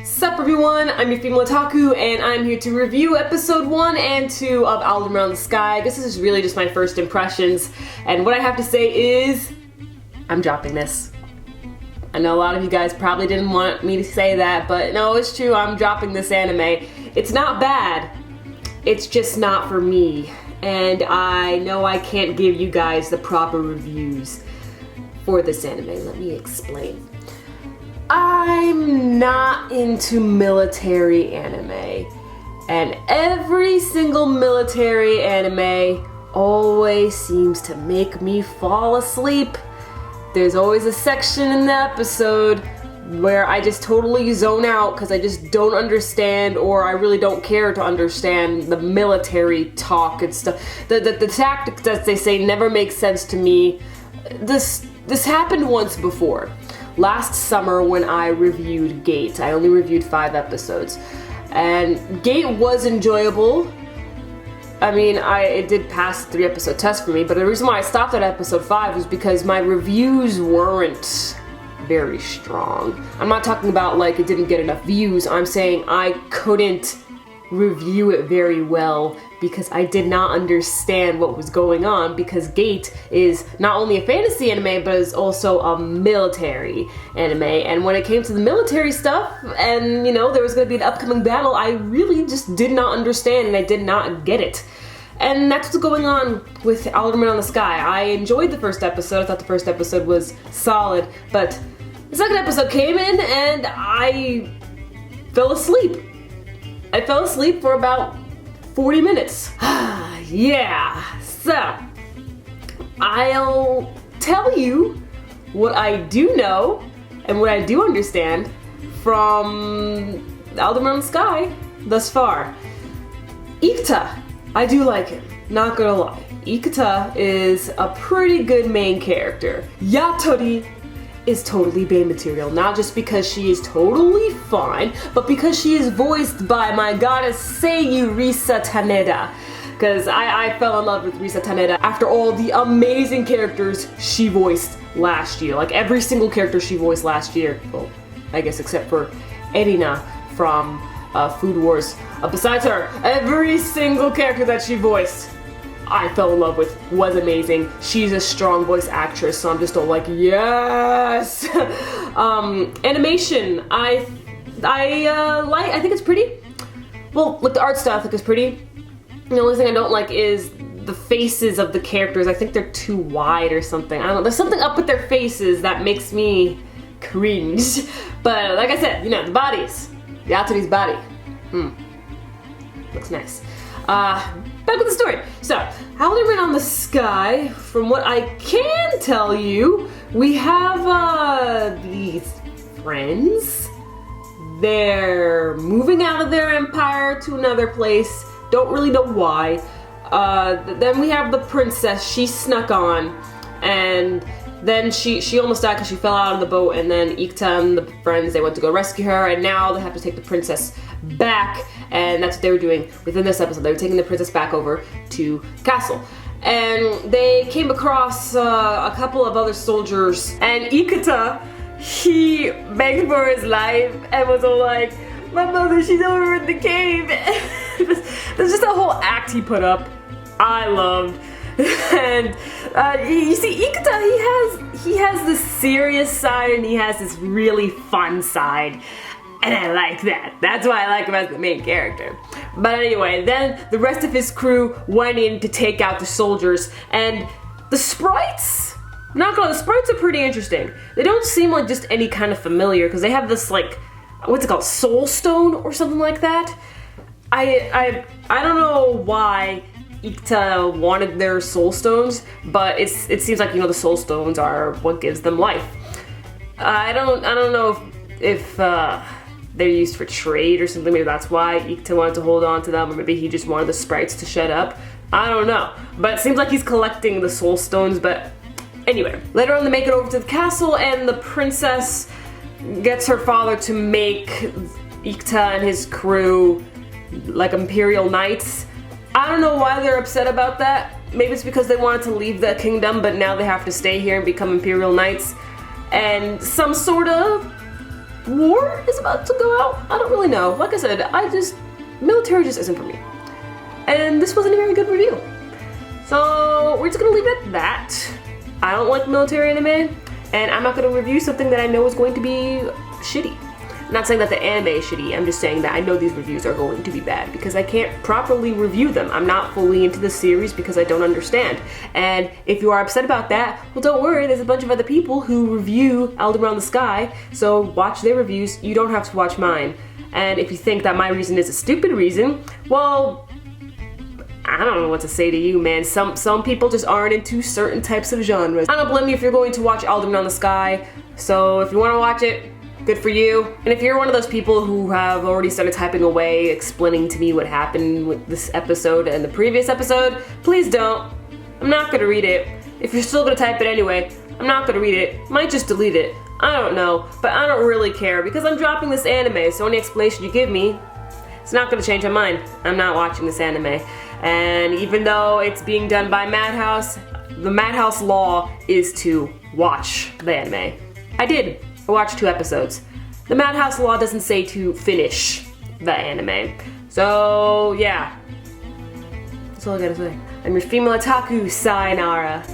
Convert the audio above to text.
Sup everyone, I'm your female otaku, and I'm here to review episode 1 and 2 of Alderamin the Sky. This is really just my first impressions, and what I have to say is, I'm dropping this. I know a lot of you guys probably didn't want me to say that, but no, it's true, I'm dropping this anime. It's not bad, it's just not for me, and I know I can't give you guys the proper reviews for this anime. Let me explain. I'm not into military anime, and every single military anime always seems to make me fall asleep. There's always a section in the episode where I just totally zone out because I just don't understand, or I really don't care to understand the military talk and stuff. The tactics that they say never make sense to me. This happened once before. Last summer when I reviewed Gate. I only reviewed 5 episodes. And Gate was enjoyable. I mean, it did pass the 3-episode test for me, but the reason why I stopped at episode 5 was because my reviews weren't very strong. I'm not talking about like it didn't get enough views. I'm saying I couldn't review it very well because I did not understand what was going on, because Gate is not only a fantasy anime but is also a military anime, and when it came to the military stuff and you know there was going to be an upcoming battle, I really just did not understand and I did not get it. And that's what's going on with Alderamin the Sky. I enjoyed the first episode. I thought the first episode was solid, but the second episode came in and I fell asleep. I fell asleep for about 40 minutes. Yeah, so I'll tell you what I do know and what I do understand from Alderamin the Sky thus far. Ikuta, I do like him, not gonna lie. Ikuta is a pretty good main character. Yatori is totally bae material, not just because she is totally fine, but because she is voiced by my goddess Seiyu Risa Taneda. Because I fell in love with Risa Taneda after all the amazing characters she voiced last year. Like every single character she voiced last year, well, I guess except for Erina from Food Wars. Besides her, every single character that she voiced I fell in love with was amazing. She's a strong voice actress, so I'm just all like, yes! Animation, I think it's pretty. Well, with the art style, I think it's pretty. The only thing I don't like is the faces of the characters. I think they're too wide or something. I don't know, there's something up with their faces that makes me cringe. But like I said, you know, the bodies. Yatori's body. Looks nice. Back with the story. So, Alderamin the Sky, from what I can tell you, we have these friends. They're moving out of their empire to another place. Don't really know why. Then we have the princess. She snuck on, and then she almost died because she fell out of the boat, and then Ikuta and the friends, they went to go rescue her, and now they have to take the princess back, and that's what they were doing within this episode. They were taking the princess back over to castle. And they came across a couple of other soldiers, and Ikuta, he begged for his life and was all like, my mother, she's over in the cave. There's just a whole act he put up. I loved. And you see, Ikuta, he has this serious side and he has this really fun side, and I like that. That's why I like him as the main character. But anyway, then the rest of his crew went in to take out the soldiers, and the sprites, the sprites are pretty interesting. They don't seem like just any kind of familiar, because they have this like, what's it called, soul stone or something like that. I don't know why Ikuta wanted their soul stones, but it seems like, you know, the soul stones are what gives them life. I don't know if they're used for trade or something. Maybe that's why Ikuta wanted to hold on to them, or maybe he just wanted the sprites to shut up. I don't know, but it seems like he's collecting the soul stones. But anyway, later on they make it over to the castle, and the princess gets her father to make Ikuta and his crew like imperial knights. I don't know why they're upset about that. Maybe it's because they wanted to leave the kingdom, but now they have to stay here and become imperial knights. And some sort of war is about to go out. I don't really know. Like I said, military just isn't for me. And this wasn't a very good review. So we're just gonna leave it at that. I don't like military anime, and I'm not gonna review something that I know is going to be shitty. I'm not saying that the anime is shitty, I'm just saying that I know these reviews are going to be bad because I can't properly review them. I'm not fully into the series because I don't understand. And if you are upset about that, well, don't worry, there's a bunch of other people who review Alderamin the Sky, so watch their reviews, you don't have to watch mine. And if you think that my reason is a stupid reason, well, I don't know what to say to you, man. Some people just aren't into certain types of genres. I don't blame you if you're going to watch Alderamin the Sky, so if you want to watch it, good for you. And if you're one of those people who have already started typing away, explaining to me what happened with this episode and the previous episode, please don't. I'm not gonna read it. If you're still gonna type it anyway, I'm not gonna read it. Might just delete it. I don't know, but I don't really care because I'm dropping this anime, so any explanation you give me, it's not gonna change my mind. I'm not watching this anime. And even though it's being done by Madhouse, the Madhouse law is to watch the anime. I did. I watched 2 episodes. The Madhouse law doesn't say to finish the anime. So, yeah. That's all I gotta say. I'm your female otaku, sayonara.